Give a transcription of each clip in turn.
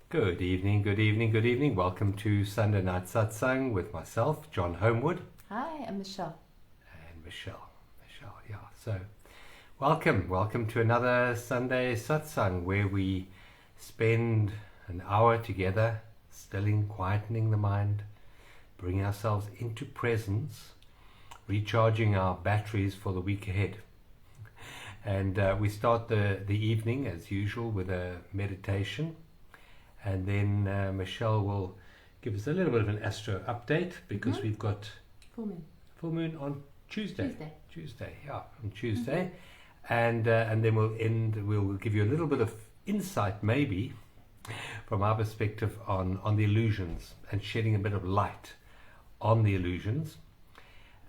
Good evening, good evening, good evening. Welcome to Sunday Night Satsang with myself, John Homewood. Hi, I'm Michelle. And Michelle, yeah. So, welcome to another Sunday Satsang where we spend an hour together, stilling, quietening the mind, bringing ourselves into presence, recharging our batteries for the week ahead. And we start the evening as usual with a meditation. And then Michelle will give us a little bit of an astro update because we've got Full moon on Tuesday, on Tuesday. And then we'll give you a little bit of insight maybe from our perspective on the illusions and shedding a bit of light on the illusions.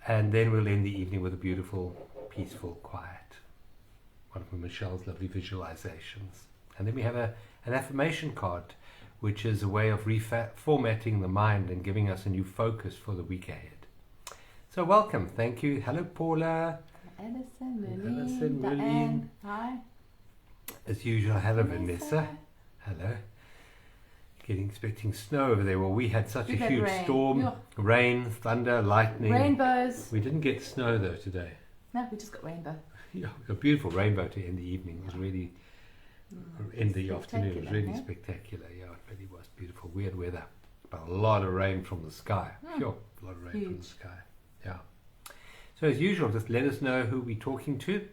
And then we'll end the evening with a beautiful, peaceful, quiet, one of Michelle's lovely visualizations. And then we have an affirmation card, which is a way of reformatting the mind and giving us a new focus for the week ahead. So welcome, thank you. Hello, Paula. Alison, Merlene, Merlene. Hi. As usual, hello, Vanessa. Hello. Expecting snow over there. Well, we had such a huge storm. Rain, thunder, lightning. Rainbows. We didn't get snow though today. No, we just got rainbow. Yeah, we got a beautiful rainbow to end the evening. It was really... in the afternoon, it was really spectacular. Yeah, it really was beautiful. Weird weather, but a lot of rain from the sky. Sure, a lot of rain from the sky. Yeah. So as usual, just let us know who we're talking to.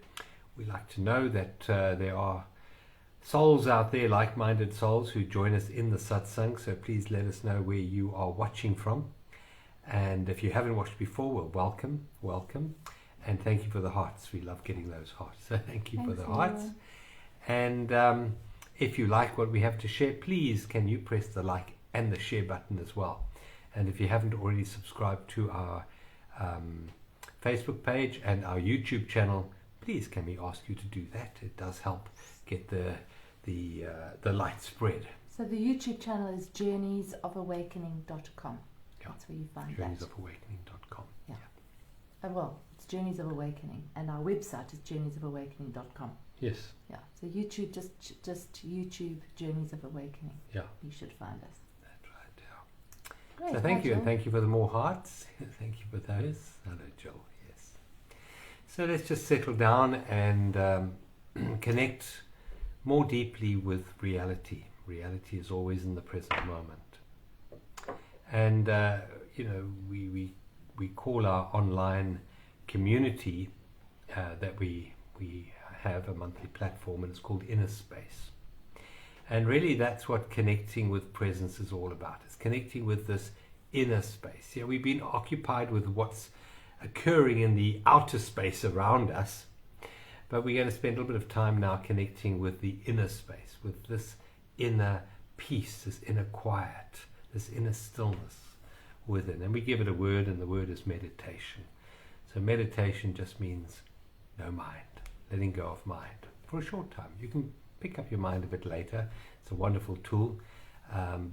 We like to know that there are souls out there, like-minded souls, who join us in the satsang. So please let us know where you are watching from. And if you haven't watched before, well, welcome, and thank you for the hearts. We love getting those hearts. So thank you for the hearts. And if you like what we have to share, please can you press the like and the share button as well. And if you haven't already subscribed to our Facebook page and our YouTube channel, please can we ask you to do that. It does help get the light spread. So the YouTube channel is journeysofawakening.com. Yeah. That's where you find journeysofawakening.com. Yeah. Well, it's Journeys of Awakening, and our website is journeysofawakening.com. Yes. Yeah. So YouTube, just YouTube Journeys of Awakening. Yeah. You should find us. That's right. Yeah. Great. So thank you, and thank you for the more hearts. Thank you for those. Hello, Jill. Yes. So let's just settle down and connect more deeply with reality. Reality is always in the present moment, and we call our online community that we have a monthly platform, and it's called Inner Space. And really that's what connecting with presence is all about. It's connecting with this inner space. Yeah, we've been occupied with what's occurring in the outer space around us, but we're going to spend a little bit of time now connecting with the inner space, with this inner peace, this inner quiet, this inner stillness within. And we give it a word, and the word is meditation. So meditation just means no mind. Letting go of mind for a short time. You can pick up your mind a bit later. It's a wonderful tool,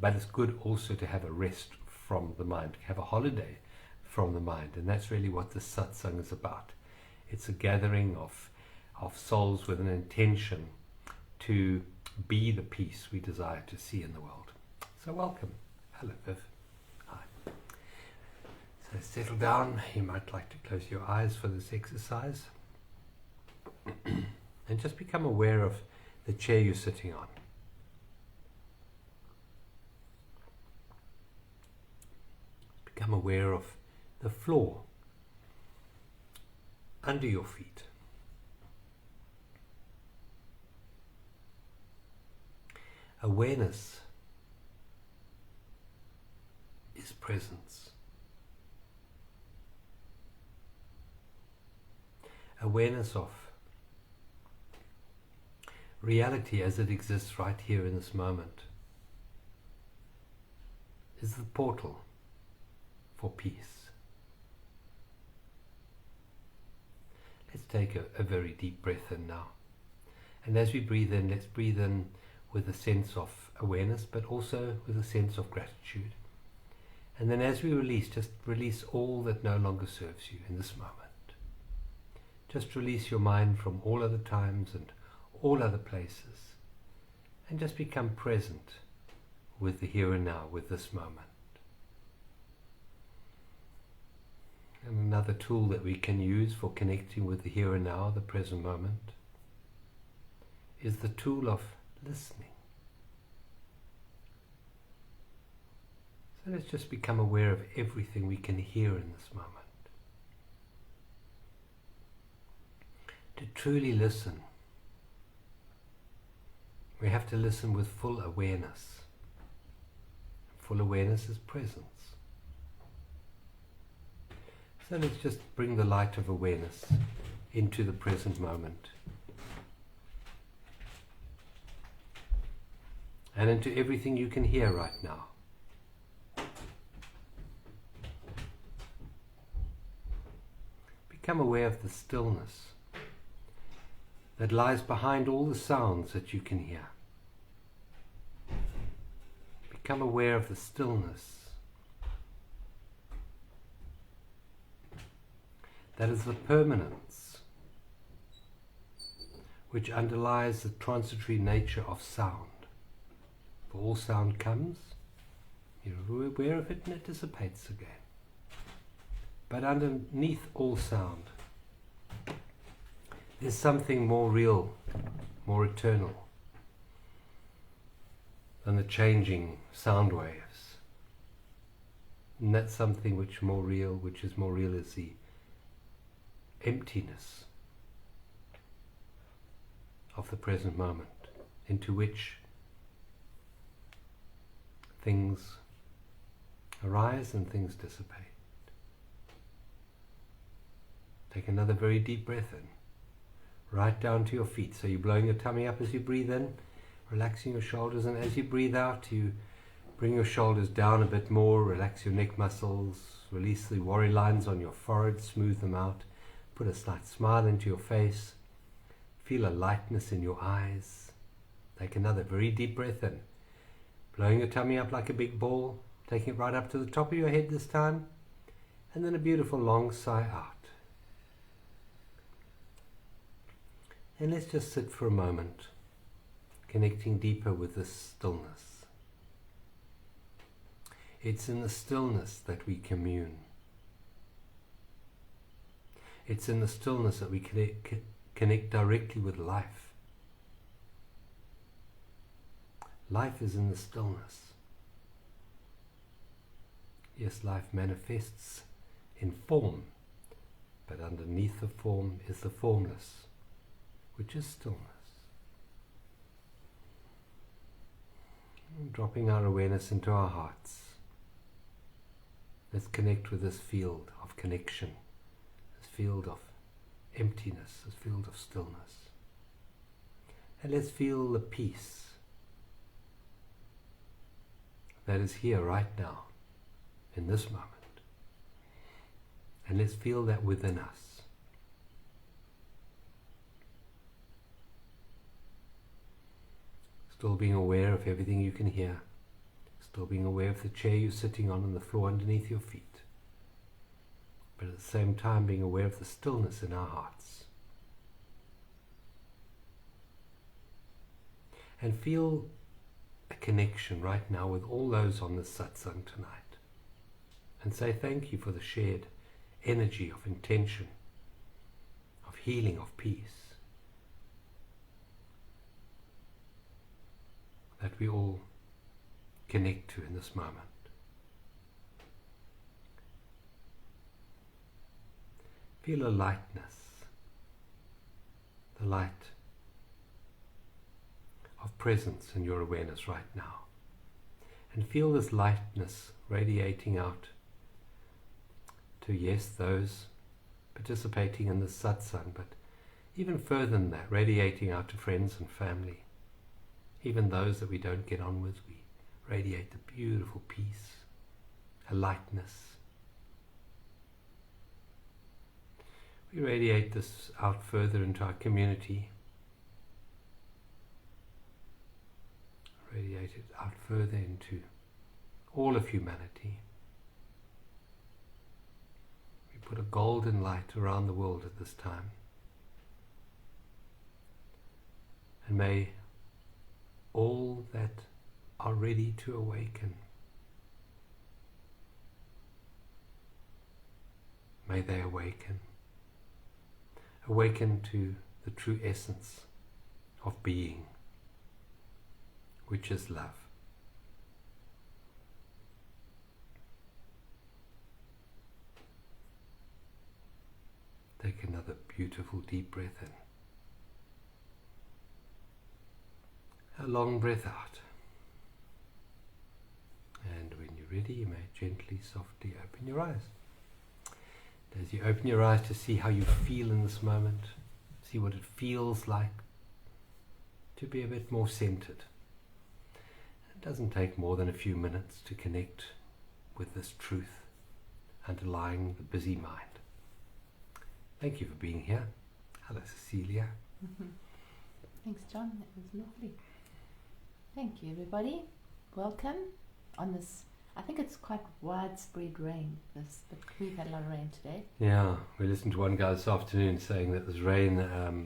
but it's good also to have a rest from the mind, have a holiday from the mind, and that's really what the satsang is about. It's a gathering of souls with an intention to be the peace we desire to see in the world. So welcome. Hello, Viv. Hi. So settle down. You might like to close your eyes for this exercise. And just become aware of the chair you're sitting on. Become aware of the floor under your feet. Awareness is presence. Awareness of reality as it exists right here in this moment is the portal for peace. Let's take a very deep breath in now. And as we breathe in, let's breathe in with a sense of awareness, but also with a sense of gratitude. And then as we release, just release all that no longer serves you in this moment. Just release your mind from all other times and all other places, and just become present with the here and now, with this moment. And another tool that we can use for connecting with the here and now, the present moment, is the tool of listening. So let's just become aware of everything we can hear in this moment. To truly listen, we have to listen with full awareness. Full awareness is presence. So let's just bring the light of awareness into the present moment. And into everything you can hear right now. Become aware of the stillness that lies behind all the sounds that you can hear. Become aware of the stillness that is the permanence which underlies the transitory nature of sound. For all sound comes, you're aware of it and it dissipates again. But underneath all sound, there's something more real, more eternal than the changing sound waves. And that's something which is more real is the emptiness of the present moment, into which things arise and things dissipate. Take another very deep breath in, right down to your feet. So you're blowing your tummy up as you breathe in, relaxing your shoulders, and as you breathe out, you bring your shoulders down a bit more, relax your neck muscles, release the worry lines on your forehead, smooth them out. Put a slight smile into your face. Feel a lightness in your eyes. Take another very deep breath in. Blowing your tummy up like a big ball. Taking it right up to the top of your head this time. And then a beautiful long sigh out. And let's just sit for a moment, connecting deeper with this stillness. It's in the stillness that we commune. It's in the stillness that we connect directly with life. Life is in the stillness. Yes, life manifests in form, but underneath the form is the formless, which is stillness. Dropping our awareness into our hearts. Let's connect with this field of connection. Field of emptiness, this field of stillness. And let's feel the peace that is here right now, in this moment. And let's feel that within us. Still being aware of everything you can hear. Still being aware of the chair you're sitting on and the floor underneath your feet. But at the same time being aware of the stillness in our hearts. And feel a connection right now with all those on this satsang tonight. And say thank you for the shared energy of intention, of healing, of peace. That we all connect to in this moment. Feel a lightness, the light of presence in your awareness right now. And feel this lightness radiating out to, yes, those participating in this satsang, but even further than that, radiating out to friends and family. Even those that we don't get on with, we radiate the beautiful peace, a lightness. We radiate this out further into our community. Radiate it out further into all of humanity. We put a golden light around the world at this time. And may all that are ready to awaken. May they awaken. Awaken to the true essence of being, which is love. Take another beautiful deep breath in. A long breath out. And when you're ready, you may gently, softly open your eyes. As you open your eyes to see how you feel in this moment, see what it feels like to be a bit more centered. It doesn't take more than a few minutes to connect with this truth underlying the busy mind. Thank you for being here. Hello, Cecilia. Thanks, John. That was lovely. Thank you, everybody. Welcome on this. I think it's quite widespread rain, but we've had a lot of rain today. Yeah, we listened to one guy this afternoon saying that this rain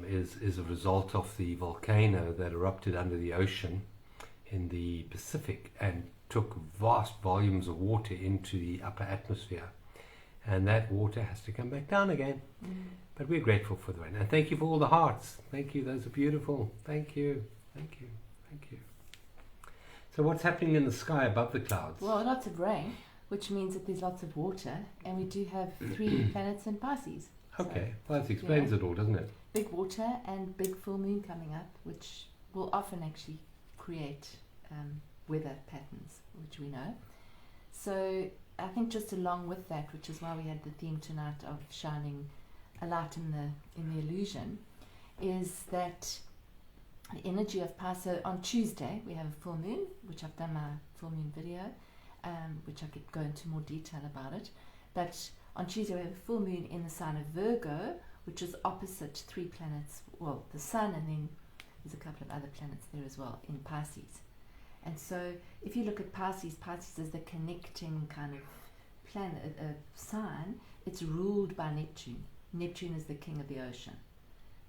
is a result of the volcano that erupted under the ocean in the Pacific and took vast volumes of water into the upper atmosphere. And that water has to come back down again. But we're grateful for the rain. And thank you for all the hearts. Thank you, those are beautiful. Thank you, thank you, thank you. So what's happening in the sky above the clouds? Well, lots of rain, which means that there's lots of water, and we do have 3 planets in Pisces. Okay, well that explains it all, doesn't it? Big water and big full moon coming up, which will often actually create weather patterns, which we know. So I think just along with that, which is why we had the theme tonight of shining a light in the illusion, is that the energy of Pisces. So on Tuesday we have a full moon, which I've done my full moon video, which I could go into more detail about it. But on Tuesday we have a full moon in the sign of Virgo, which is opposite 3 planets, well, the Sun, and then there's a couple of other planets there as well in Pisces. And so if you look at Pisces, Pisces is the connecting kind of planet, sign. It's ruled by Neptune. Neptune is the king of the ocean.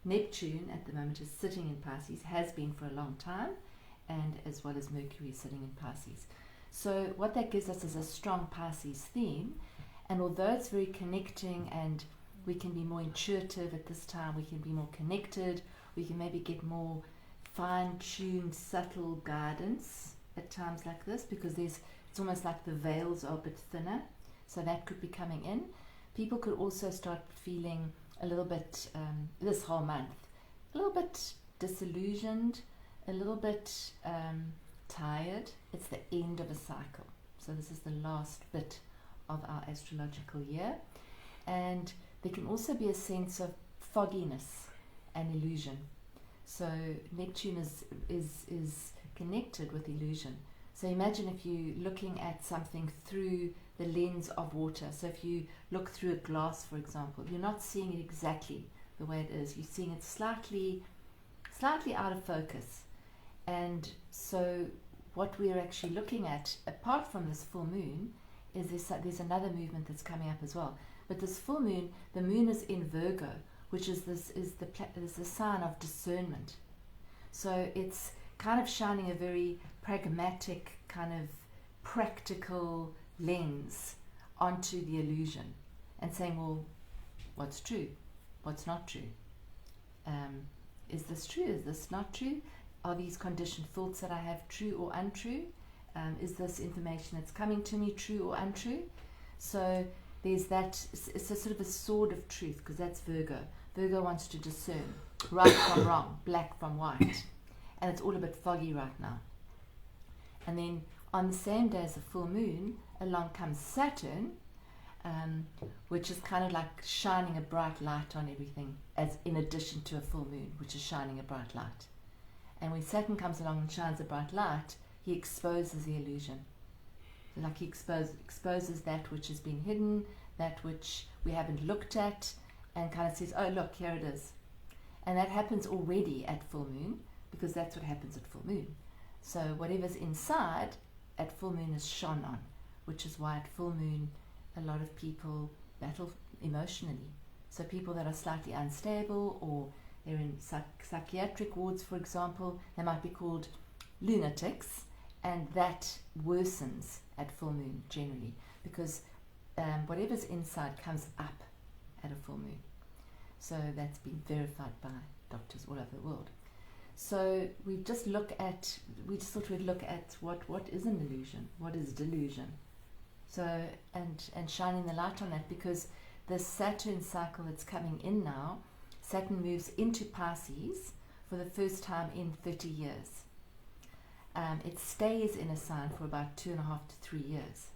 Neptune at the moment is sitting in Pisces, has been for a long time, and as well as Mercury sitting in Pisces. So what that gives us is a strong Pisces theme, and although it's very connecting and we can be more intuitive at this time, we can be more connected, we can maybe get more fine-tuned, subtle guidance at times like this, because it's almost like the veils are a bit thinner, so that could be coming in. People could also start feeling a little bit, this whole month, a little bit disillusioned, a little bit tired. It's the end of a cycle. So this is the last bit of our astrological year. And there can also be a sense of fogginess and illusion. So Neptune is connected with illusion. So imagine if you're looking at something through the lens of water. So if you look through a glass, for example, you're not seeing it exactly the way it is. You're seeing it slightly out of focus. And so what we're actually looking at, apart from this full moon, is there's another movement that's coming up as well. But this full moon, the moon is in Virgo, which is the sign of discernment. So it's kind of shining a very pragmatic, kind of practical lens onto the illusion and saying, well, what's true? What's not true? Is this true? Is this not true? Are these conditioned thoughts that I have true or untrue? Is this information that's coming to me true or untrue? So there's that, it's a sort of a sword of truth, because that's Virgo. Virgo wants to discern right from wrong, black from white. And it's all a bit foggy right now. And then on the same day as the full moon, along comes Saturn, which is kind of like shining a bright light on everything, as in addition to a full moon, which is shining a bright light. And when Saturn comes along and shines a bright light, he exposes the illusion. So like he exposes that which has been hidden, that which we haven't looked at, and kind of says, oh look, here it is. And that happens already at full moon, because that's what happens at full moon. So whatever's inside at full moon is shone on, which is why at full moon a lot of people battle emotionally. So people that are slightly unstable, or they're in psychiatric wards, for example, they might be called lunatics, and that worsens at full moon generally, because whatever's inside comes up at a full moon. So that's been verified by doctors all over the world. So we just thought we'd look at what is an illusion, what is delusion. So and shining the light on that, because the Saturn cycle that's coming in now, Saturn moves into Pisces for the first time in 30 years. It stays in a sign for about 2.5 to 3 years.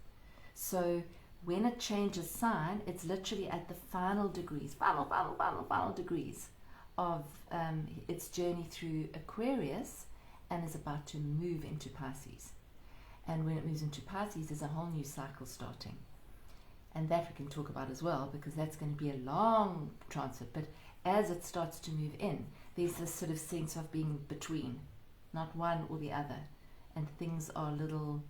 So when it changes sign, it's literally at the final degrees, final degrees of its journey through Aquarius, and is about to move into Pisces. And when it moves into Pisces, there's a whole new cycle starting. And that we can talk about as well, because that's going to be a long transit. But as it starts to move in, there's this sort of sense of being between, not one or the other. And things are a little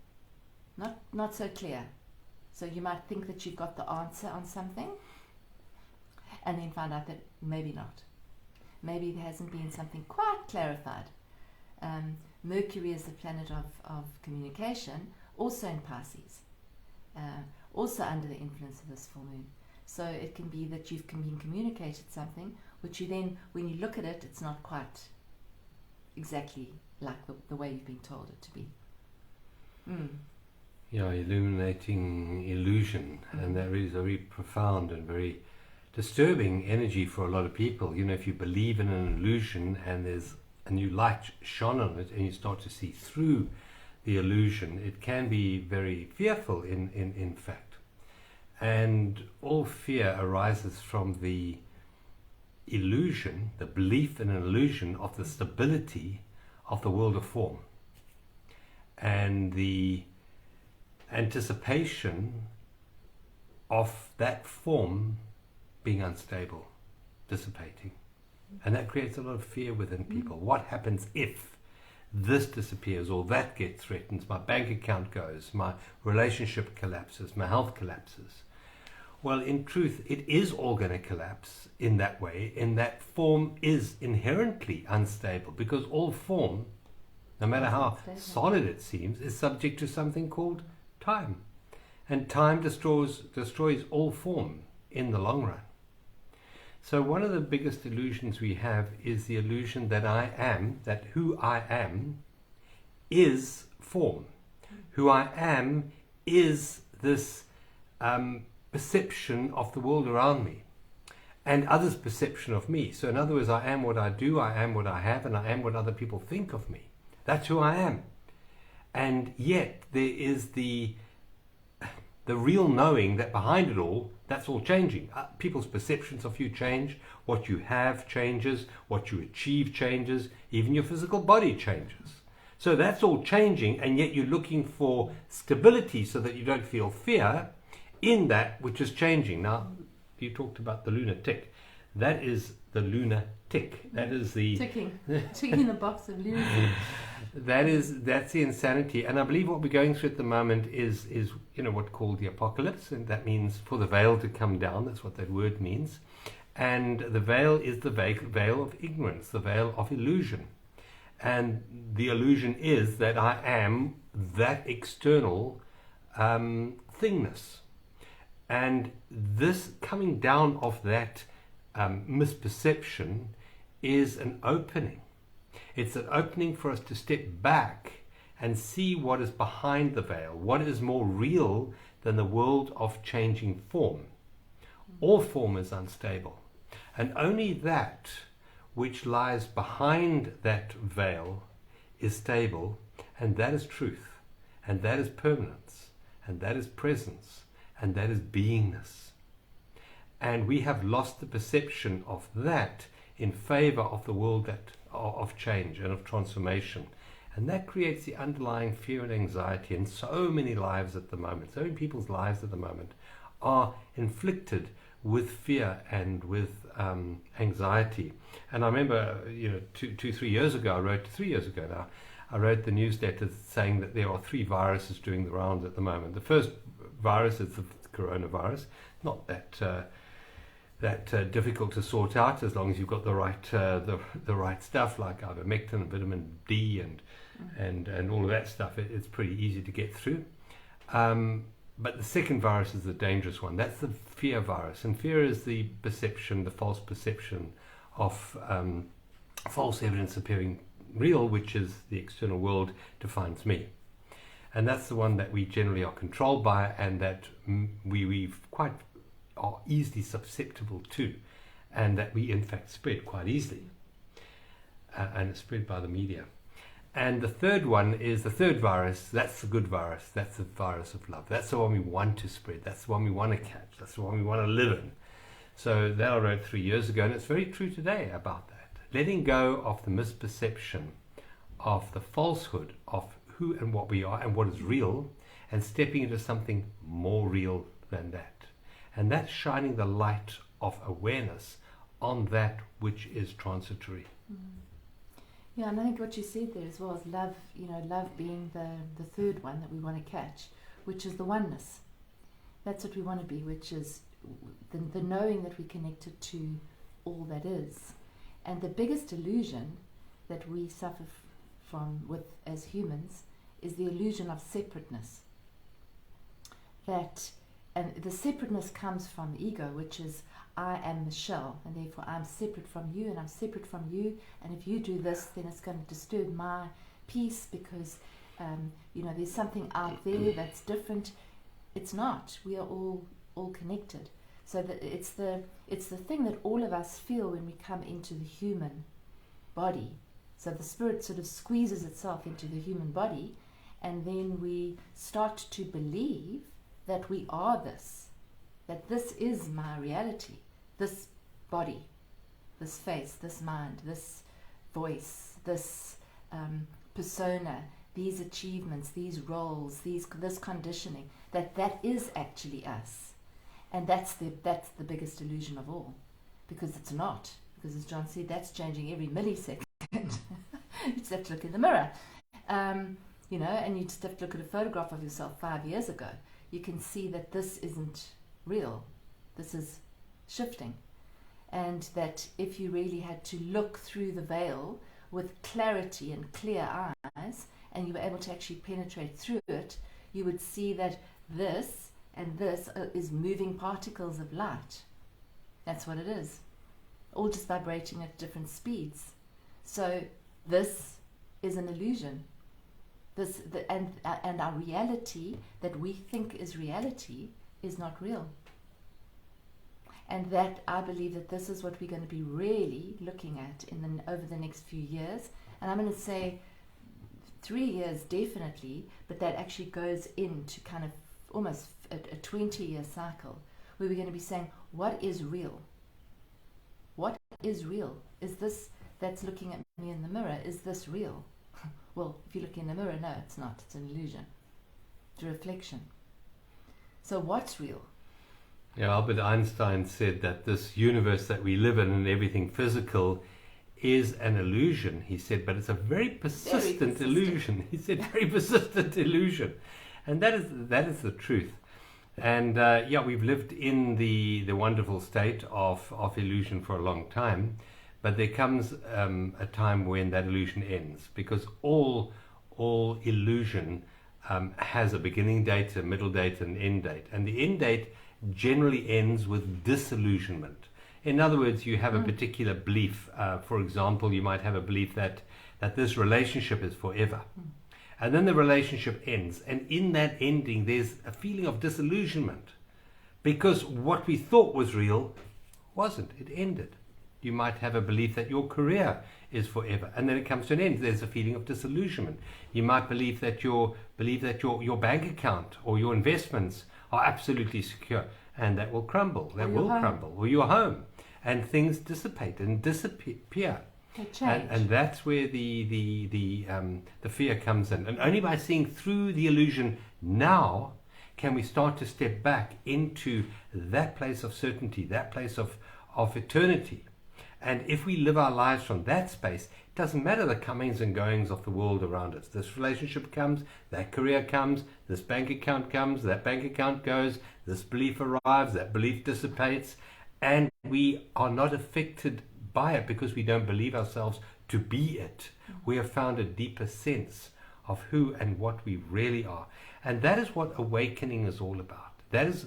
not so clear. So you might think that you've got the answer on something, and then find out that maybe not. Maybe there hasn't been something quite clarified. Mercury is the planet of communication, also in Pisces, also under the influence of this full moon. So it can be that you've been communicated something, which you then, when you look at it, it's not quite exactly like the way you've been told it to be. Yeah, illuminating illusion, and that is a very profound and very disturbing energy for a lot of people. You know, if you believe in an illusion and there's a new light shone on it and you start to see through the illusion, it can be very fearful in fact. And all fear arises from the illusion, the belief in an illusion of the stability of the world of form, and the anticipation of that form being unstable, dissipating. And that creates a lot of fear within people. What happens if this disappears or that gets threatened? My bank account goes, my relationship collapses, my health collapses. Well, in truth, it is all going to collapse in that way, in that form is inherently unstable, because all form, no matter how solid it seems, is subject to something called time. And time destroys all form in the long run. So one of the biggest illusions we have is the illusion that I am, that who I am is form. Who I am is this perception of the world around me and others' perception of me. So in other words, I am what I do, I am what I have, and I am what other people think of me. That's who I am. And yet there is the real knowing that behind it all, that's all changing. People's perceptions of you change, what you have changes, what you achieve changes, even your physical body changes. So that's all changing, and yet you're looking for stability so that you don't feel fear in that which is changing. Now, you talked about the lunar tick. That is the lunar tick. That is the ticking the box of lunacy. That's the insanity. And I believe what we're going through at the moment is what's called the apocalypse, and that means for the veil to come down. That's what that word means. And the veil is the veil of ignorance, the veil of illusion. And the illusion is that I am that external thingness. And this coming down of that misperception is an opening. It's an opening for us to step back and see what is behind the veil, what is more real than the world of changing form. All form is unstable, and only that which lies behind that veil is stable, and that is truth, and that is permanence, and that is presence, and that is beingness. And we have lost the perception of that in favor of the world of change and of transformation. And that creates the underlying fear and anxiety in so many lives at the moment. So many people's lives at the moment are inflicted with fear and with anxiety. And I remember, 3 years ago, I wrote the newsletter saying that there are 3 viruses doing the rounds at the moment. The first virus is the coronavirus, not that difficult to sort out as long as you've got the right stuff like ivermectin and vitamin D and and all of that stuff, it's pretty easy to get through. But the second virus is the dangerous one. That's the fear virus. And fear is the perception, the false perception of false evidence appearing real, which is the external world defines me. And that's the one that we generally are controlled by, and that we quite are easily susceptible to, and that we in fact spread quite easily. And it's spread by the media. And the third one is the third virus. That's the good virus. That's the virus of love. That's the one we want to spread. That's the one we want to catch. That's the one we want to live in. So that I wrote 3 years ago, and it's very true today about that. Letting go of the misperception, of the falsehood of who and what we are and what is real, and stepping into something more real than that. And that's shining the light of awareness on that which is transitory. Yeah, and I think what you said there as well is love, love being the third one that we want to catch, which is the oneness. That's what we want to be, which is the knowing that we're connected to all that is. And the biggest illusion that we suffer with as humans is the illusion of separateness. And the separateness comes from the ego, which is I am Michelle, and therefore I'm separate from you, and I'm separate from you, and if you do this, then it's going to disturb my peace because there's something out there that's different. It's not. We are all connected. So that it's the thing that all of us feel when we come into the human body. So the spirit sort of squeezes itself into the human body, and then we start to believe that we are this, that this is my reality, this body, this face, this mind, this voice, this persona, these achievements, these roles, this conditioning, that is actually us. And that's the biggest illusion of all, because it's not. Because as John said, that's changing every millisecond. You just have to look in the mirror, and you just have to look at a photograph of yourself 5 years ago. You can see that this isn't real. This is shifting. And that if you really had to look through the veil with clarity and clear eyes, and you were able to actually penetrate through it, you would see that this and this is moving particles of light. That's what it is. All just vibrating at different speeds. So this is an illusion. And our reality that we think is reality is not real. And that I believe that this is what we're going to be really looking at over the next few years. And I'm going to say 3 years definitely, but that actually goes into kind of almost a 20-year cycle where we're going to be saying, what is real? What is real? Is this that's looking at me in the mirror, is this real? Well, if you look in the mirror, no, it's not. It's an illusion. It's a reflection. So what's real? Yeah, Albert Einstein said that this universe that we live in and everything physical is an illusion. He said, but it's a very persistent illusion. He said, very persistent illusion. And that is the truth. And we've lived in the wonderful state of illusion for a long time. But there comes a time when that illusion ends, because all illusion has a beginning date, a middle date, and an end date. And the end date generally ends with disillusionment. In other words, you have a particular belief. For example, you might have a belief that this relationship is forever. And then the relationship ends. And in that ending, there's a feeling of disillusionment, because what we thought was real wasn't. It ended. You might have a belief that your career is forever, and then it comes to an end. There's a feeling of disillusionment. You might believe that your bank account or your investments are absolutely secure, and that will crumble. That will crumble. Or your home, and things dissipate and disappear. And that's where the fear comes in. And only by seeing through the illusion now can we start to step back into that place of certainty, that place of eternity. And if we live our lives from that space, it doesn't matter the comings and goings of the world around us. This relationship comes, that career comes, this bank account comes, that bank account goes, this belief arrives, that belief dissipates, and we are not affected by it because we don't believe ourselves to be it. We have found a deeper sense of who and what we really are. And that is what awakening is all about. That is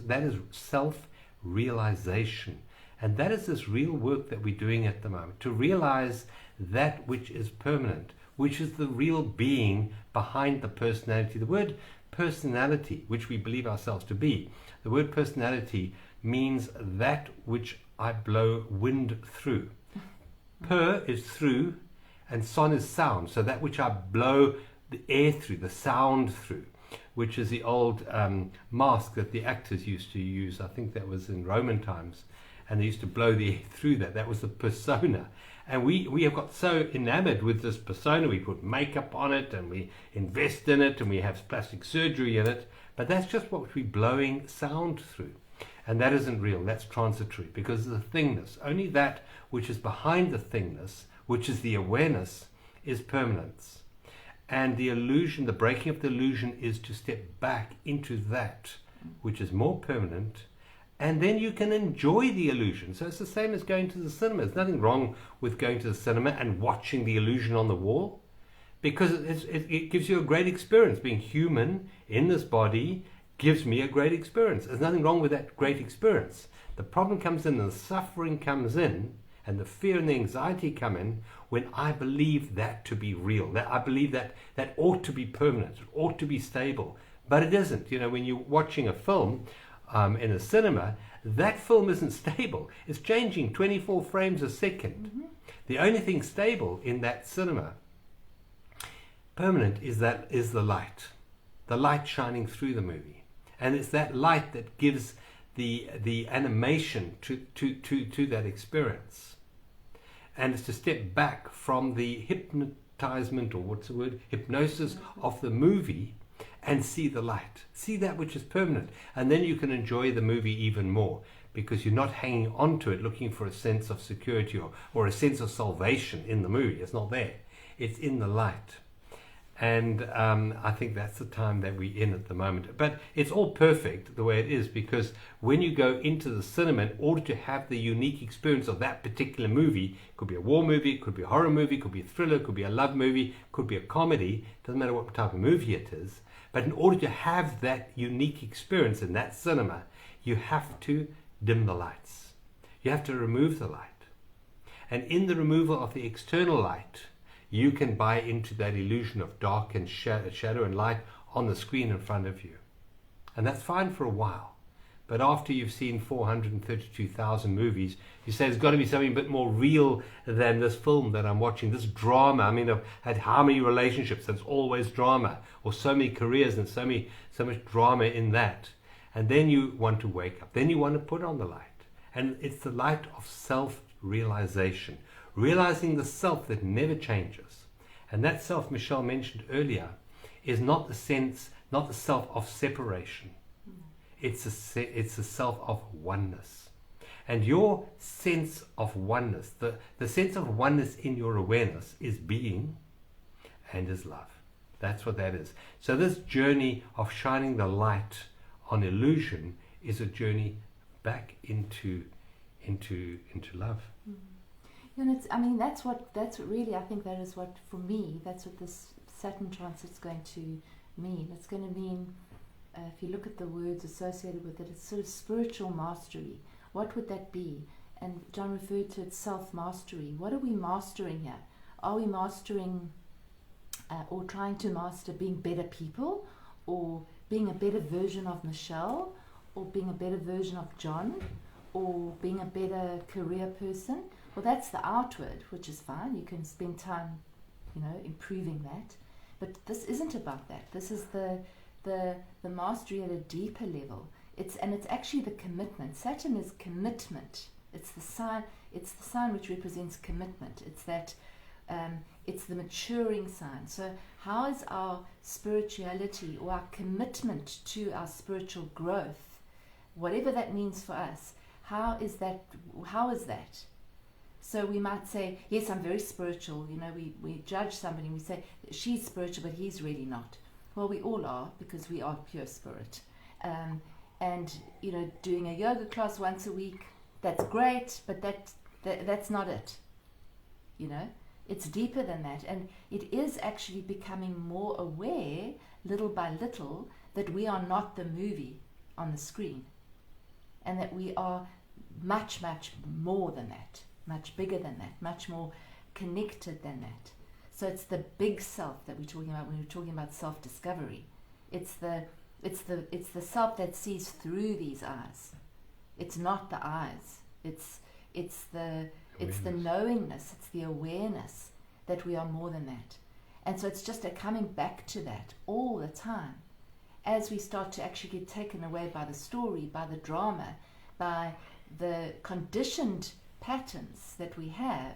self-realization. And that is this real work that we're doing at the moment, to realize that which is permanent, which is the real being behind the personality. The word personality, which we believe ourselves to be, the word personality means that which I blow wind through. Per is through, and son is sound. So that which I blow the air through, the sound through, which is the old mask that the actors used to use. I think that was in Roman times. And they used to blow the air through that. That was the persona. And we have got so enamored with this persona. We put makeup on it, and we invest in it, and we have plastic surgery in it. But that's just what we're blowing sound through. And that isn't real. That's transitory, because of the thingness. Only that which is behind the thingness, which is the awareness, is permanence. And the illusion, the breaking of the illusion, is to step back into that which is more permanent. And then you can enjoy the illusion. So it's the same as going to the cinema. There's nothing wrong with going to the cinema and watching the illusion on the wall, because it gives you a great experience. Being human in this body gives me a great experience. There's nothing wrong with that great experience. The problem comes in, and the suffering comes in, and the fear and the anxiety come in when I believe that to be real. That I believe that ought to be permanent, it ought to be stable. But it isn't. You know, when you're watching a film, in a cinema, that film isn't stable. It's changing 24 frames a second. The only thing stable in that cinema, permanent, is the light shining through the movie. And it's that light that gives the animation to that experience. And it's to step back from the hypnotizement, or what's the word, hypnosis of the movie, and see the light, see that which is permanent. And then you can enjoy the movie even more, because you're not hanging on to it looking for a sense of security or a sense of salvation in the movie. It's not there. It's in the light. And I think that's the time that we're in at the moment. But it's all perfect the way it is, because when you go into the cinema, in order to have the unique experience of that particular movie, it could be a war movie, it could be a horror movie, it could be a thriller, it could be a love movie, it could be a comedy, doesn't matter what type of movie it is. But in order to have that unique experience in that cinema, you have to dim the lights. You have to remove the light. And in the removal of the external light, you can buy into that illusion of dark and shadow and light on the screen in front of you. And that's fine for a while. But after you've seen 432,000 movies, you say there's got to be something a bit more real than this film that I'm watching, this drama. I mean, I've had how many relationships? There's always drama, or so many careers and so much drama in that. And then you want to wake up. Then you want to put on the light. And it's the light of self-realization, realizing the self that never changes. And that self, Michelle mentioned earlier, is not the self of separation. It's a self of oneness. And your sense of oneness, the sense of oneness in your awareness, is being and is love. That's what that is. So this journey of shining the light on illusion is a journey back into love. And that's really, I think that is what, for me, that's what this Saturn transit's going to mean. It's going to mean, if you look at the words associated with it, it's sort of spiritual mastery. What would that be? And John referred to it, self-mastery. What are we mastering here? Are we mastering or trying to master being better people, or being a better version of Michelle, or being a better version of John, or being a better career person? Well, that's the outward, which is fine. You can spend time, improving that. But this isn't about that. This is the mastery at a deeper level. It's actually the commitment. Saturn is commitment. It's the sign which represents commitment. It's that it's the maturing sign. So how is our spirituality, or our commitment to our spiritual growth, whatever that means for us, how is that? So we might say, yes, I'm very spiritual. We judge somebody and we say, she's spiritual, but he's really not. Well, we all are, because we are pure spirit. And doing a yoga class once a week, that's great, but that's not it. It's deeper than that, and it is actually becoming more aware, little by little, that we are not the movie on the screen, and that we are much, much more than that, much bigger than that, much more connected than that. So it's the big self that we're talking about when we're talking about self-discovery. It's the self that sees through these eyes. It's not the eyes. It's the knowingness. It's the awareness that we are more than that. And so it's just a coming back to that all the time, as we start to actually get taken away by the story, by the drama, by the conditioned patterns that we have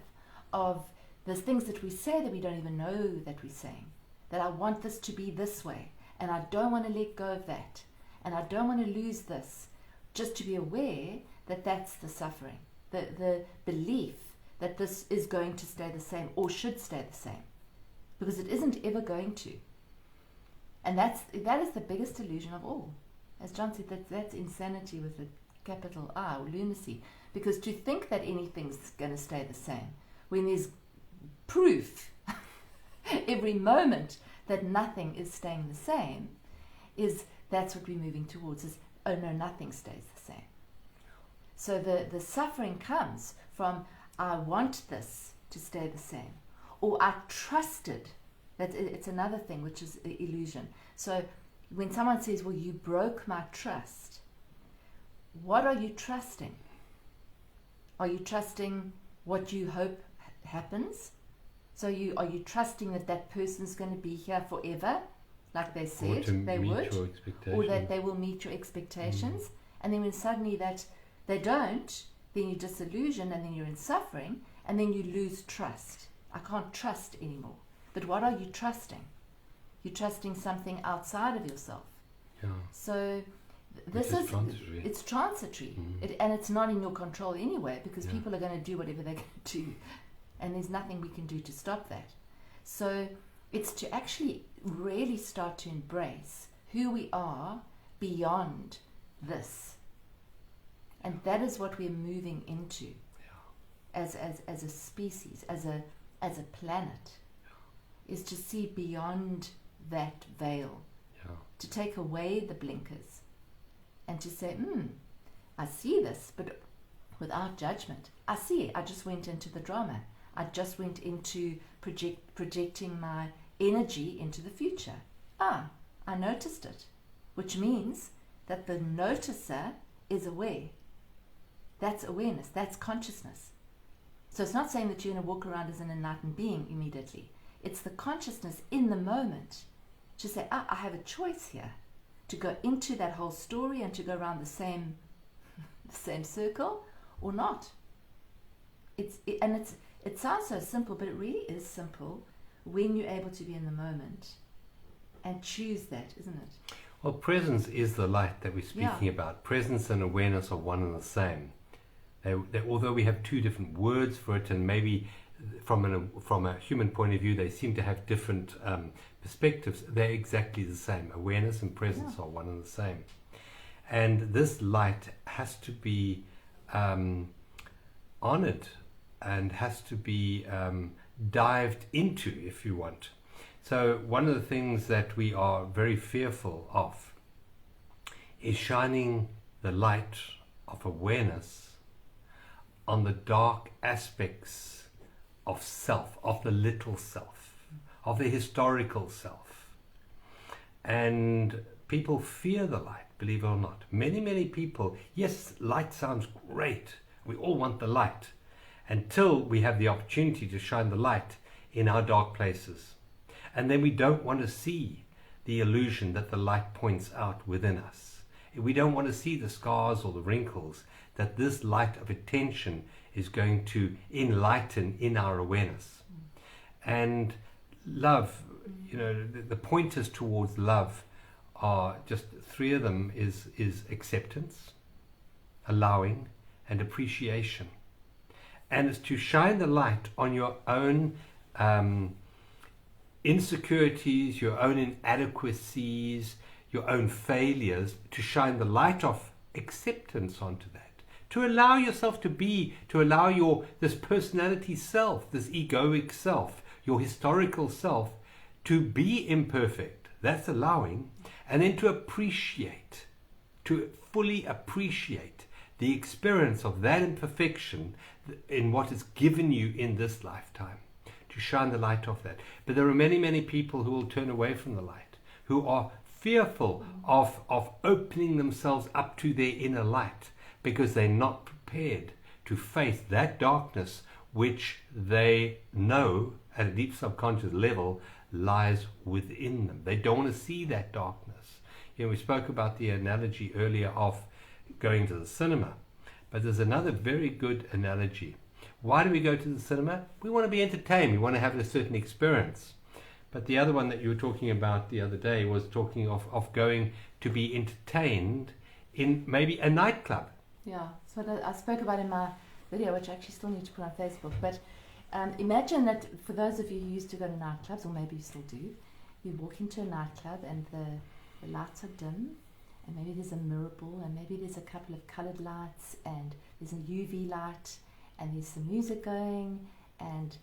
of the things that we say that we don't even know that we're saying. That I want this to be this way, and I don't want to let go of that, and I don't want to lose this. Just to be aware that that's the suffering, the belief that this is going to stay the same or should stay the same, because it isn't ever going to. And that is the biggest illusion of all. As John said, that's insanity with a capital I, or lunacy, because to think that anything's going to stay the same when there's proof every moment that nothing is staying the same, that's what we're moving towards, is, oh no, nothing stays the same. So the suffering comes from, I want this to stay the same, or I trusted. It's another thing, which is illusion. So when someone says, well, you broke my trust, what are you trusting? Are you trusting what you hope happens? So are you trusting that person's going to be here forever, like they said they would, or that they will meet your expectations? And then when suddenly that they don't, then you're disillusioned, and then you're in suffering, and then you lose trust. I can't trust anymore. But what are you trusting? You're trusting something outside of yourself. Yeah. So This is transitory. It's transitory, and it's not in your control anyway, because people are going to do whatever they're going to do, and there's nothing we can do to stop that. So it's to actually really start to embrace who we are beyond this, and that is what we're moving into as a species, as a planet, is to see beyond that veil, to take away the blinkers, and to say, I see this, but without judgment. I see it. I just went into the drama. I just went into projecting my energy into the future. I noticed it, which means that the noticer is aware. That's awareness. That's consciousness. So it's not saying that you're going to walk around as an enlightened being immediately. It's the consciousness in the moment to say, I have a choice here to go into that whole story and to go around the same circle or not. It sounds so simple, but it really is simple when you're able to be in the moment and choose that, isn't it? Well, presence is the light that we're speaking about. Presence and awareness are one and the same. Although we have two different words for it, and maybe from a human point of view they seem to have different perspectives, they're exactly the same. Awareness and presence are one and the same. And this light has to be honored and has to be dived into, if you want. So one of the things that we are very fearful of is shining the light of awareness on the dark aspects of self, of the little self, of the historical self. And people fear the light, believe it or not. Many people, yes, light sounds great. We all want the light, until we have the opportunity to shine the light in our dark places. And then we don't want to see the illusion that the light points out within us. We don't want to see the scars or the wrinkles that this light of attention is going to enlighten in our awareness. And love, the pointers towards love are just three of them is acceptance, allowing, and appreciation. And it's to shine the light on your own insecurities, your own inadequacies, your own failures, to shine the light of acceptance onto that, to allow yourself to allow this personality self, this egoic self, your historical self, to be imperfect. That's allowing. And then to fully appreciate the experience of that imperfection in what is given you in this lifetime, to shine the light of that. But there are many, many people who will turn away from the light, who are fearful of opening themselves up to their inner light, because they're not prepared to face that darkness which they know at a deep subconscious level lies within them. They don't want to see that darkness. We spoke about the analogy earlier of going to the cinema, but there's another very good analogy. Why do we go to the cinema? We want to be entertained. We want to have a certain experience. But the other one that you were talking about the other day was talking of going to be entertained in maybe a nightclub. Yeah, so I spoke about in my video, which I actually still need to put on Facebook. But imagine that for those of you who used to go to nightclubs, or maybe you still do, you walk into a nightclub and the lights are dim, and maybe there's a mirror ball, and maybe there's a couple of coloured lights, and there's a UV light, and there's some music going, and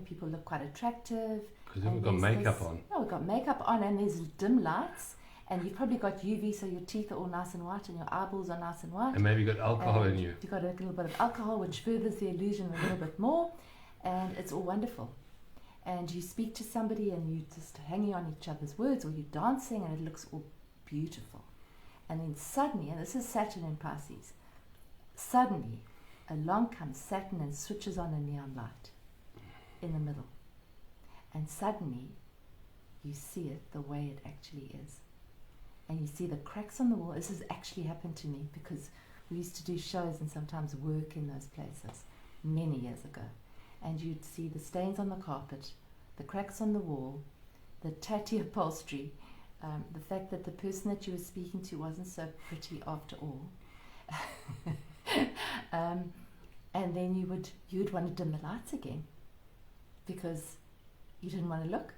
people look quite attractive. Because we've got makeup on. No, we've got makeup on, and there's dim lights, and you've probably got UV, so your teeth are all nice and white, and your eyeballs are nice and white. And maybe you've got alcohol in you. You've got a little bit of alcohol, which furthers the illusion a little bit more, and it's all wonderful. And you speak to somebody, and you're just hanging on each other's words, or you're dancing, and it looks all beautiful. And then suddenly, and this is Saturn in Pisces, suddenly along comes Saturn and switches on a neon light in the middle. And suddenly you see it the way it actually is. And you see the cracks on the wall. This has actually happened to me, because we used to do shows and sometimes work in those places many years ago. And you'd see the stains on the carpet, the cracks on the wall, the tatty upholstery, the fact that the person that you were speaking to wasn't so pretty after all. And then you'd want to dim the lights again, because you didn't want to look.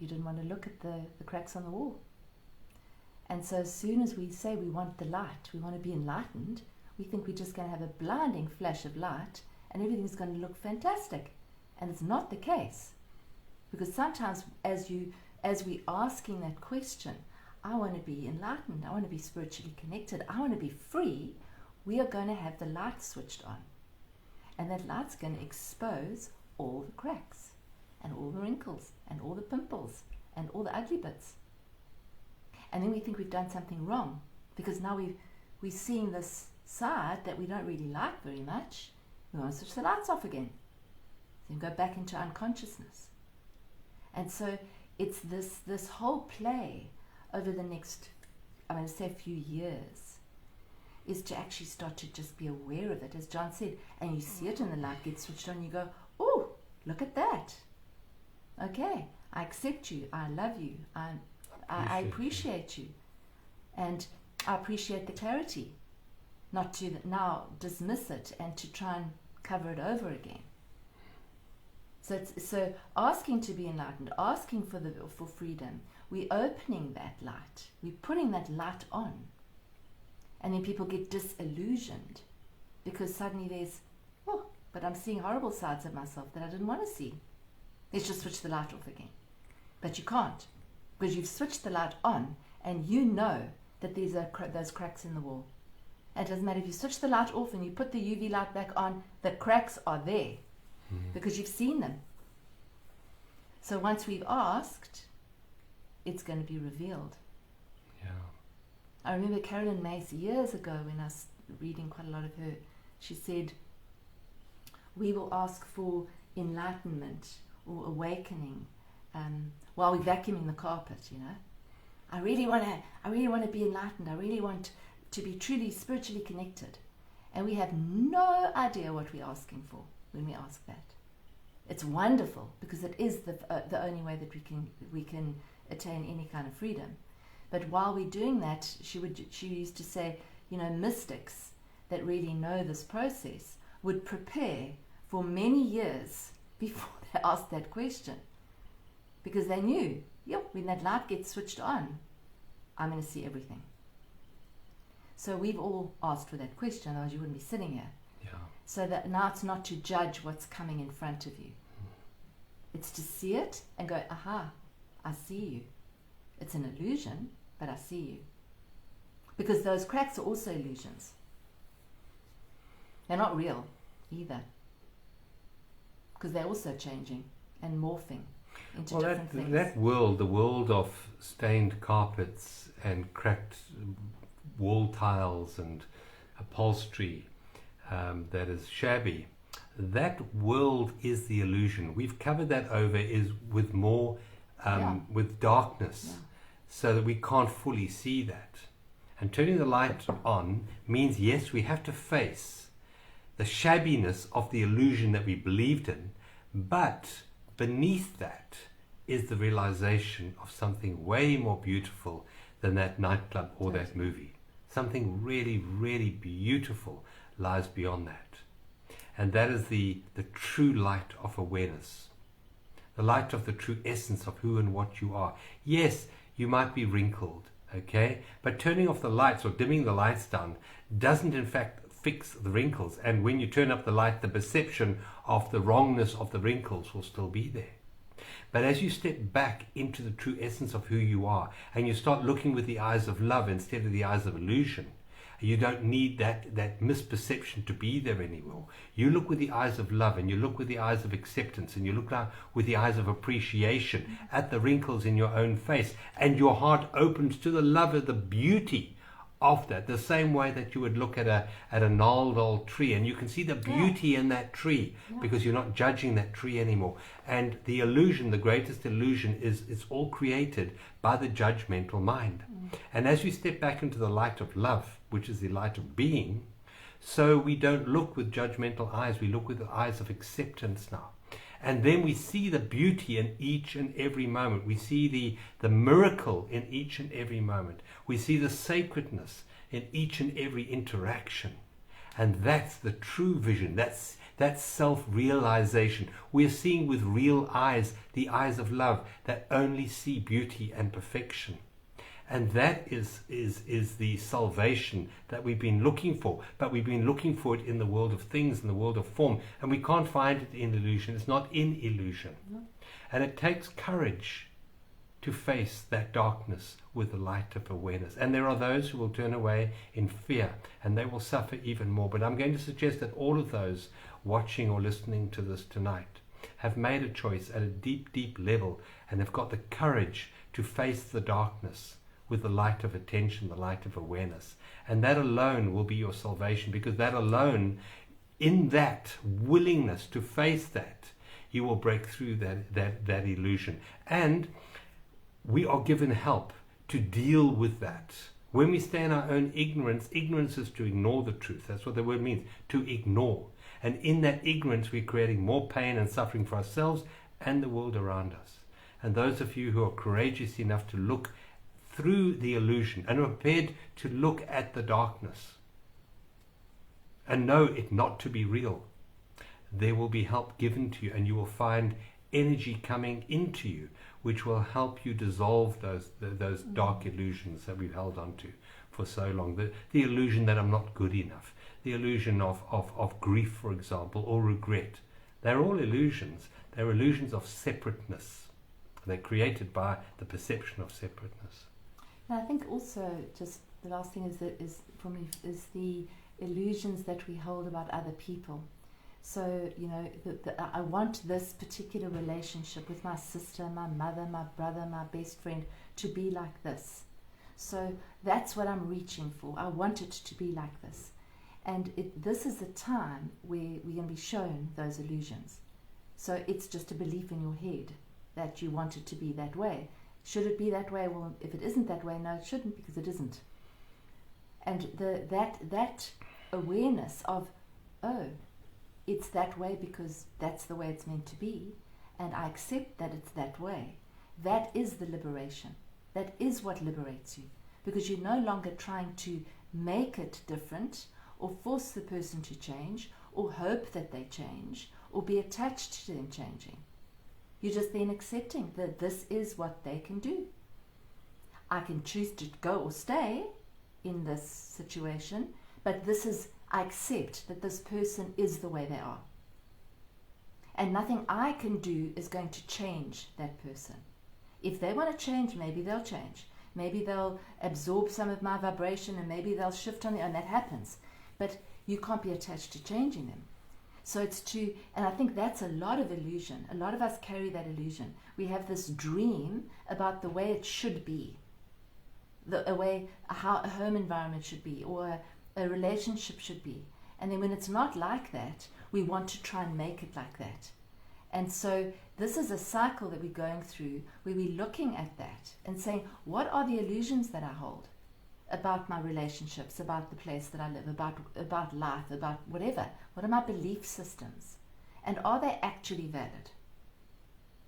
You didn't want to look at the cracks on the wall. And so as soon as we say we want the light, we want to be enlightened, we think we're just going to have a blinding flash of light and everything's going to look fantastic. And it's not the case. Because sometimes as we're asking that question, I want to be enlightened, I want to be spiritually connected, I want to be free, we are going to have the light switched on. And that light's going to expose all the cracks, and all the wrinkles, and all the pimples, and all the ugly bits. And then we think we've done something wrong, because now we're seeing this side that we don't really like very much. We want to switch the lights off again. Then go back into unconsciousness. And so it's this whole play over the next, I'm going to say a few years, is to actually start to just be aware of it, as John said, and you see it and the light gets switched on, you go, oh, look at that. Okay, I accept you, I love you, I appreciate you, and I appreciate the clarity, not to now dismiss it and to try and cover it over again. So asking to be enlightened, asking for freedom, we're opening that light, we're putting that light on, and then people get disillusioned because suddenly there's, oh, but I'm seeing horrible sides of myself that I didn't want to see. Let's just switch the light off again. But you can't, because you've switched the light on and you know that there's those cracks in the wall. And it doesn't matter if you switch the light off and you put the UV light back on, the cracks are there because you've seen them. So once we've asked, it's going to be revealed. Yeah. I remember Carolyn Mace years ago when I was reading quite a lot of her, she said, we will ask for enlightenment or awakening while we're vacuuming the carpet, you know. I really want to be enlightened. I really want to be truly spiritually connected. And we have no idea what we're asking for when we ask that. It's wonderful because it is the only way that we can attain any kind of freedom. But while we're doing that, she used to say, you know, mystics that really know this process would prepare for many years before they asked that question, because they knew, yep, when that light gets switched on, I'm going to see everything. So we've all asked for that question, otherwise you wouldn't be sitting here. Yeah. So that now it's not to judge what's coming in front of you. It's to see it and go, aha, I see you. It's an illusion, but I see you. Because those cracks are also illusions. They're not real either. Because they're also changing and morphing into different things. That world, the world of stained carpets and cracked wall tiles and upholstery that is shabby, that world is the illusion. We've covered that over is with more, with darkness, so that we can't fully see that. And turning the light on means, yes, we have to face the shabbiness of the illusion that we believed in, but beneath that is the realization of something way more beautiful than that nightclub or that movie. Something really, really beautiful lies beyond that. And that is the true light of awareness. The light of the true essence of who and what you are. Yes, you might be wrinkled, okay? But turning off the lights or dimming the lights down doesn't in fact fix the wrinkles. And when you turn up the light, the perception of the wrongness of the wrinkles will still be there. But as you step back into the true essence of who you are, and you start looking with the eyes of love instead of the eyes of illusion, you don't need that misperception to be there anymore. You look with the eyes of love, and you look with the eyes of acceptance, and you look now with the eyes of appreciation at the wrinkles in your own face, and your heart opens to the love of the beauty of that, the same way that you would look at a gnarled old tree, and you can see the beauty in that tree because you're not judging that tree anymore. And the illusion, the greatest illusion, is it's all created by the judgmental mind. And as you step back into the light of love, which is the light of being, so we don't look with judgmental eyes, we look with the eyes of acceptance now. And then we see the beauty in each and every moment. We see the miracle in each and every moment. We see the sacredness in each and every interaction. And that's the true vision. That's self-realization. We're seeing with real eyes, the eyes of love that only see beauty and perfection. And that is the salvation that we've been looking for. But we've been looking for it in the world of things, in the world of form. And we can't find it in illusion. It's not in illusion. No. And it takes courage to face that darkness with the light of awareness. And there are those who will turn away in fear, and they will suffer even more. But I'm going to suggest that all of those watching or listening to this tonight have made a choice at a deep, deep level, and have got the courage to face the darkness with the light of attention, the light of awareness. And that alone will be your salvation, because that alone, in that willingness to face that, you will break through that illusion. And we are given help to deal with that. When we stay in our own ignorance, ignorance is to ignore the truth. That's what the word means, to ignore. And in that ignorance, we're creating more pain and suffering for ourselves and the world around us. And those of you who are courageous enough to look through the illusion and are prepared to look at the darkness and know it not to be real, there will be help given to you, and you will find energy coming into you which will help you dissolve those dark illusions that we've held on to for so long. The illusion that I'm not good enough, the illusion of grief, for example, or regret. They're all illusions. They're illusions of separateness. They're created by the perception of separateness. And I think also, just the last thing is for me is the illusions that we hold about other people. So, you know, I want this particular relationship with my sister, my mother, my brother, my best friend to be like this. So that's what I'm reaching for. I want it to be like this. And this is the time where we're going to be shown those illusions. So it's just a belief in your head that you want it to be that way. Should it be that way? Well, if it isn't that way, no, it shouldn't, because it isn't. And that awareness of, oh, it's that way because that's the way it's meant to be, and I accept that it's that way, that is the liberation. That is what liberates you, because you're no longer trying to make it different or force the person to change or hope that they change or be attached to them changing. You're just then accepting that this is what they can do. I can choose to go or stay, in this situation, but I accept that this person is the way they are. And nothing I can do is going to change that person. If they want to change, maybe they'll change. Maybe they'll absorb some of my vibration, and maybe they'll shift on and that happens. But you can't be attached to changing them. So and I think that's a lot of illusion. A lot of us carry that illusion. We have this dream about the way it should be, how a home environment should be, or a relationship should be. And then when it's not like that, we want to try and make it like that. And so this is a cycle that we're going through, where we're looking at that and saying, what are the illusions that I hold about my relationships, about the place that I live, about life, about whatever? What are my belief systems? And are they actually valid?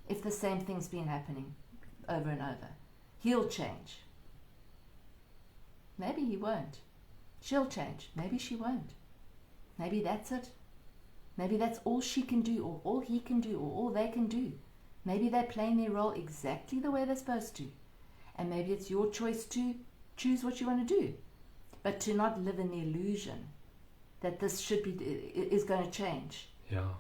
If the same thing's been happening over and over, he'll change. Maybe he won't. She'll change. Maybe she won't. Maybe that's it. Maybe that's all she can do, or all he can do, or all they can do. Maybe they're playing their role exactly the way they're supposed to. And maybe it's your choice to choose what you want to do. But to not live in the illusion that this is going to change. Yeah.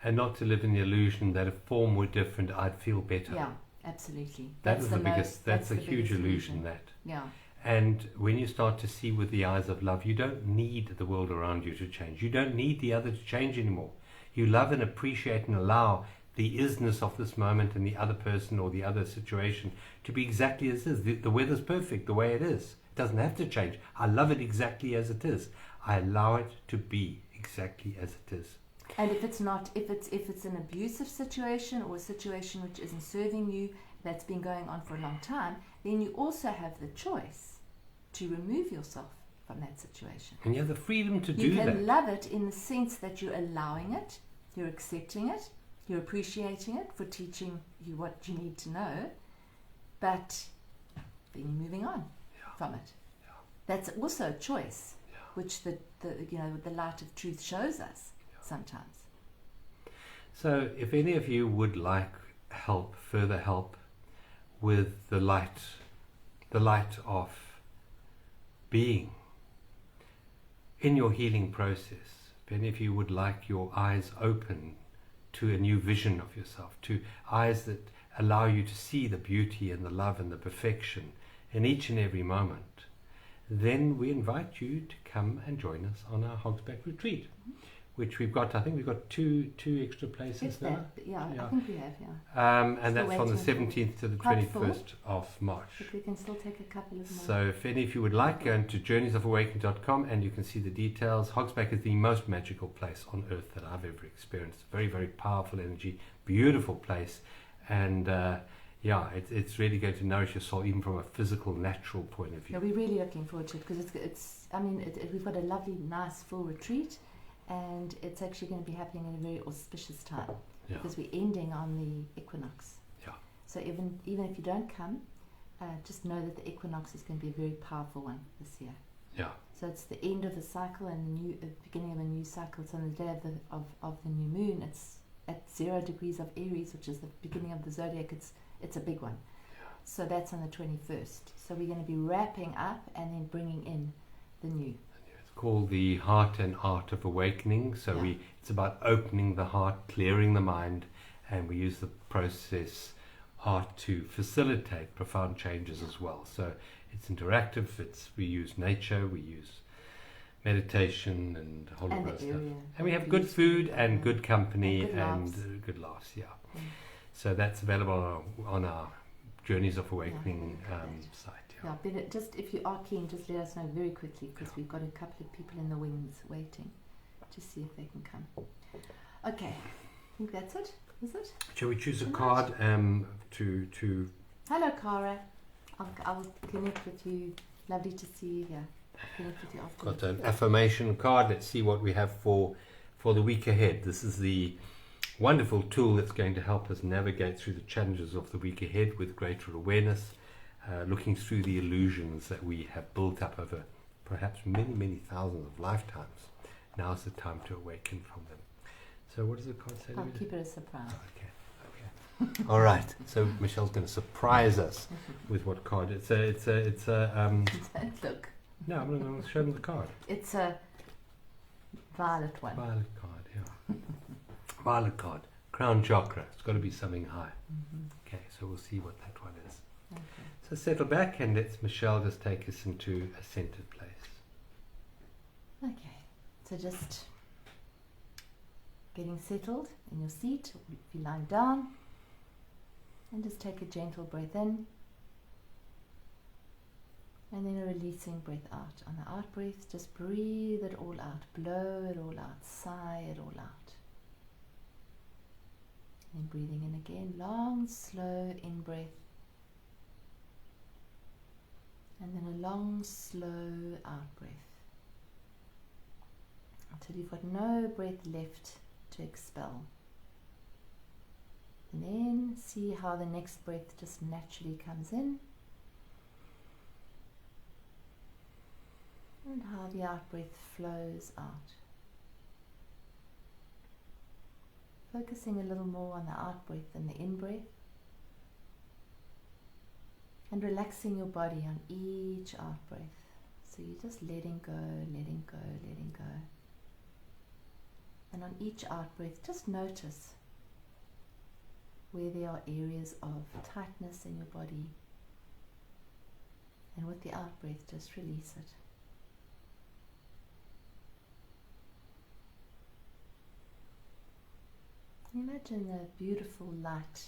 And not to live in the illusion that if form were different, I'd feel better. Yeah, absolutely. That's a huge illusion, that. Yeah. And when you start to see with the eyes of love, you don't need the world around you to change. You don't need the other to change anymore. You love and appreciate and allow the isness of this moment and the other person or the other situation to be exactly as it is. The weather's perfect the way it is. It doesn't have to change. I love it exactly as it is. I allow it to be exactly as it is. And if it's an abusive situation, or a situation which isn't serving you, that's been going on for a long time, then you also have the choice to remove yourself from that situation. And you have the freedom to do that. You can love it in the sense that you're allowing it, you're accepting it, you're appreciating it for teaching you what you need to know, but then you're moving on from it. Yeah. That's also a choice, which the light of truth shows us sometimes. So if any of you would like further help with the light of being in your healing process, if any of you would like your eyes open to a new vision of yourself, to eyes that allow you to see the beauty and the love and the perfection in each and every moment, then we invite you to come and join us on our Hogsback retreat, which we've got. I think we've got two extra places now. I think we have. And that's from the 17th to the 21st of March. But we can still take a couple of more. So if any of you would like, go to journeysofawakening.com and you can see the details. Hogsback is the most magical place on earth that I've ever experienced. Very, very powerful energy, beautiful place, and it's really going to nourish your soul, even from a physical, natural point of view. Yeah, we're really looking forward to it, because we've got a lovely, nice, full retreat. And it's actually going to be happening at a very auspicious time, because we're ending on the equinox. Yeah. So even if you don't come, just know that the equinox is going to be a very powerful one this year. Yeah. So it's the end of the cycle and the beginning of a new cycle. So on the day of the new moon, it's at 0 degrees of Aries, which is the beginning of the zodiac. It's a big one. Yeah. So that's on the 21st. So we're going to be wrapping up and then bringing in the new. Called the Heart and Art of Awakening. So it's about opening the heart, clearing the mind, and we use the process art to facilitate profound changes as well. So it's interactive. We use nature, we use meditation and a whole lot of stuff. And we have good food and good company and good laughs. Yeah. So that's available on our Journeys of Awakening site. Yeah, but just if you are keen, just let us know very quickly, because we've got a couple of people in the wings waiting to see if they can come. Okay, I think that's it. Is it? Shall we choose a card to? Hello, Cara. I'll connect with you. Lovely to see you here. I'll connect with you after. Got an affirmation card. Let's see what we have for the week ahead. This is the wonderful tool that's going to help us navigate through the challenges of the week ahead with greater awareness. Looking through the illusions that we have built up over perhaps many, many thousands of lifetimes. Now's the time to awaken from them. So what does the card say? I'll keep it a surprise. Okay. All right. So Michelle's going to surprise us with what card. It's a Look. No, I'm going to show them the card. It's a violet one. Violet card, yeah. Violet card. Crown chakra. It's got to be something high. Mm-hmm. Okay, so we'll see what that one is. Okay. So settle back and let's Michelle just take us into a centered place. Okay, so just getting settled in your seat, or if you're lying down, and just take a gentle breath in, and then a releasing breath out. On the out breath, just breathe it all out, blow it all out, sigh it all out. And breathing in again, long, slow in breath, and then a long, slow out breath, until you've got no breath left to expel. And then see how the next breath just naturally comes in, and how the out breath flows out. Focusing a little more on the out breath than the in breath, and relaxing your body on each out breath. So you're just letting go, letting go, letting go. And on each out breath, just notice where there are areas of tightness in your body. And with the out breath, just release it. Imagine the beautiful light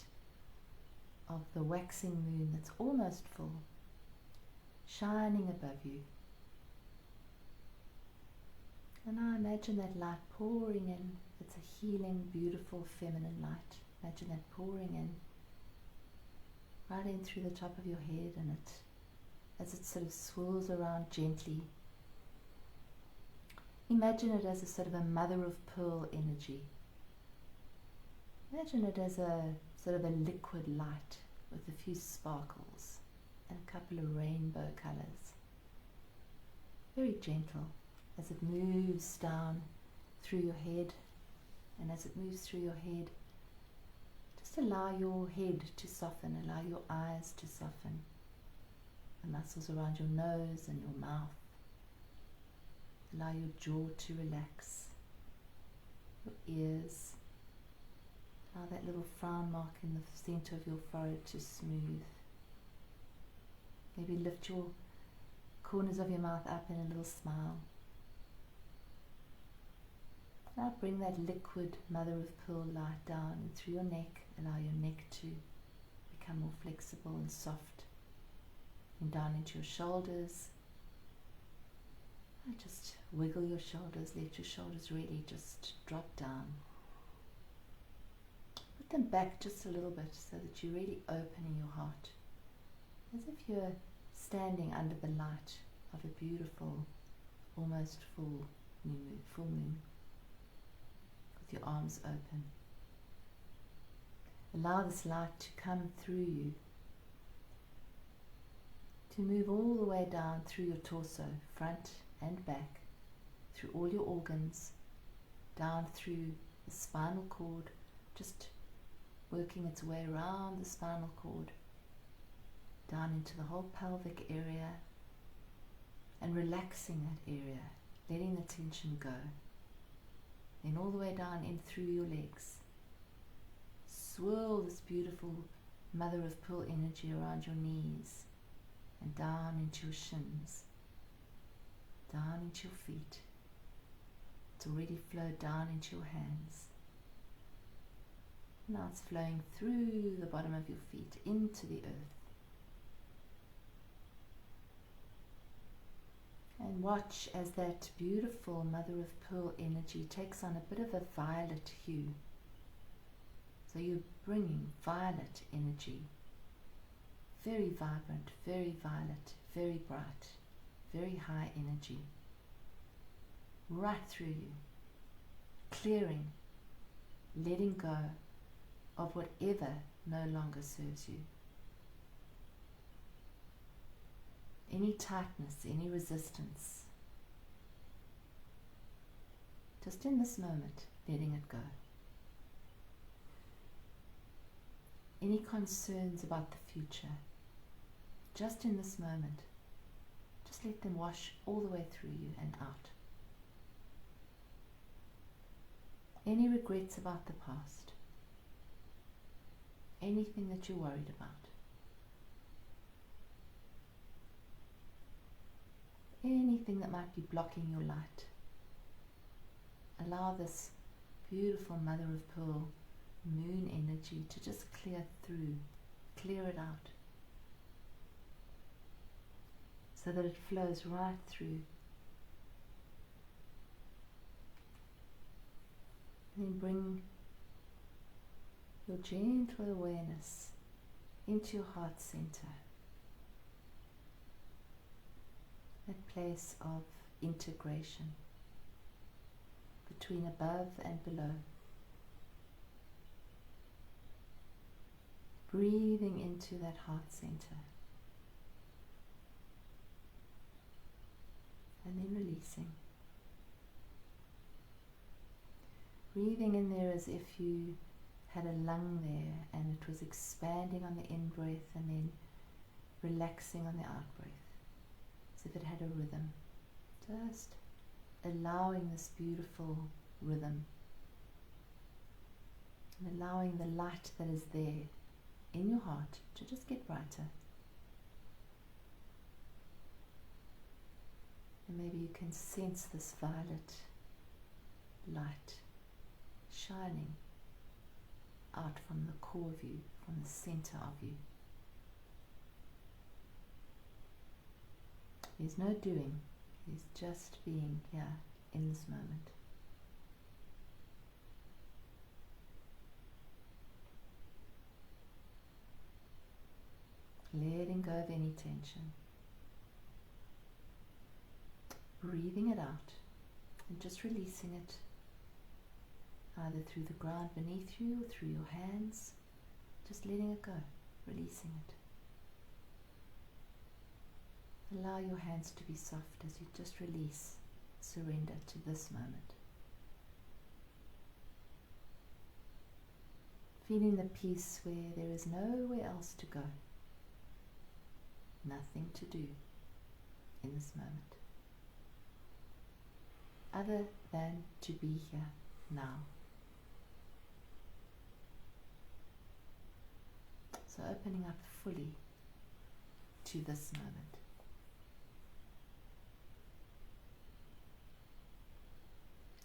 of the waxing moon that's almost full, shining above you. And now imagine that light pouring in. It's a healing, beautiful, feminine light. Imagine that pouring in, right in through the top of your head, and it, as it sort of swirls around gently, imagine it as a sort of a mother of pearl energy. Imagine it as a sort of a liquid light with a few sparkles and a couple of rainbow colors. Very gentle as it moves down through your head, and as it moves through your head, just allow your head to soften, allow your eyes to soften, the muscles around your nose and your mouth. Allow your jaw to relax, your ears. Allow that little frown mark in the center of your forehead to smooth. Maybe lift your corners of your mouth up in a little smile. Now bring that liquid mother of pearl light down and through your neck. Allow your neck to become more flexible and soft. And down into your shoulders. And just wiggle your shoulders. Let your shoulders really just drop down. Put them back just a little bit so that you're really opening your heart. As if you're standing under the light of a beautiful, almost full moon. With your arms open. Allow this light to come through you, to move all the way down through your torso, front and back, through all your organs, down through the spinal cord, just working its way around the spinal cord, down into the whole pelvic area, and relaxing that area, letting the tension go. Then all the way down in through your legs. Swirl this beautiful mother of pearl energy around your knees and down into your shins, down into your feet. It's already flowed down into your hands. Now it's flowing through the bottom of your feet into the earth. And watch as that beautiful mother of pearl energy takes on a bit of a violet hue. So you're bringing violet energy, very vibrant, very violet, very bright, very high energy, right through you, clearing, letting go of whatever no longer serves you. Any tightness, any resistance, just in this moment, letting it go. Any concerns about the future, just in this moment, just let them wash all the way through you and out. Any regrets about the past, anything that you're worried about, anything that might be blocking your light, allow this beautiful mother of pearl moon energy to just clear it out, so that it flows right through. And then bring your gentle awareness into your heart center, that place of integration between above and below. Breathing into that heart center and then releasing. Breathing in there as if you had a lung there and it was expanding on the in-breath and then relaxing on the out-breath, as if it had a rhythm. Just allowing this beautiful rhythm and allowing the light that is there in your heart to just get brighter. And maybe you can sense this violet light shining out from the core of you, from the center of you. There's no doing, there's just being here in this moment. Letting go of any tension. Breathing it out and just releasing it, either through the ground beneath you or through your hands. Just letting it go, releasing it. Allow your hands to be soft as you just release, surrender to this moment. Feeling the peace where there is nowhere else to go. Nothing to do in this moment other than to be here now. So opening up fully to this moment.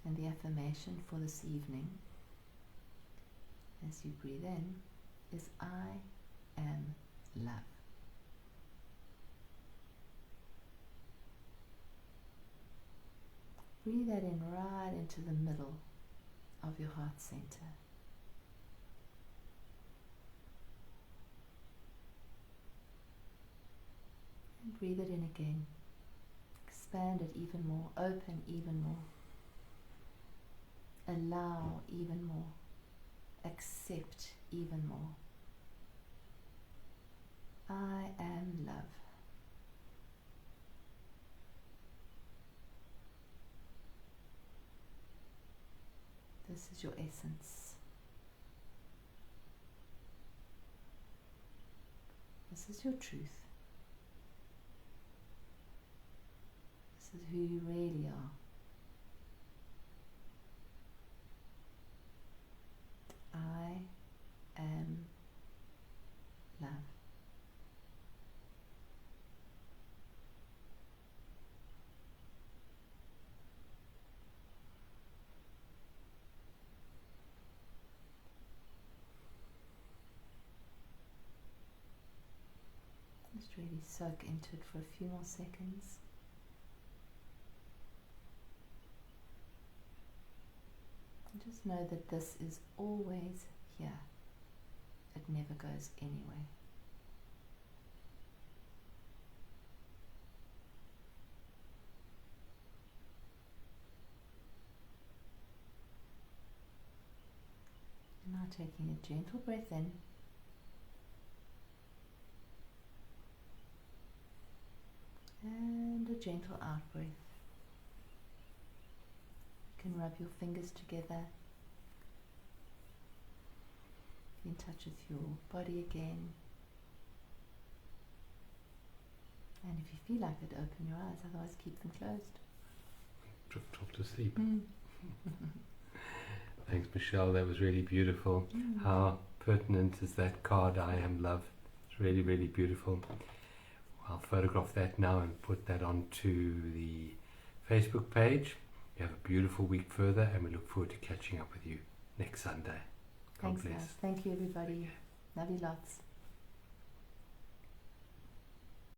And the affirmation for this evening, as you breathe in, is I am love. Breathe that in right into the middle of your heart center. And breathe it in again. Expand it even more, open even more. Allow even more. Accept even more. I am love. This is your essence. This is your truth. This is who you really are. I am love. Just really soak into it for a few more seconds. And just know that this is always here. It never goes anywhere. Now taking a gentle breath in. And a gentle out breath. You can rub your fingers together. Get in touch with your body again. And if you feel like it, open your eyes, otherwise keep them closed. Drift off to sleep. Thanks, Michelle. That was really beautiful. How pertinent is that card, I am love. It's really, really beautiful. I'll photograph that now and put that onto the Facebook page. You have a beautiful week further, and we look forward to catching up with you next Sunday. God Thanks, bless. guys. Thank you, everybody. Love you lots.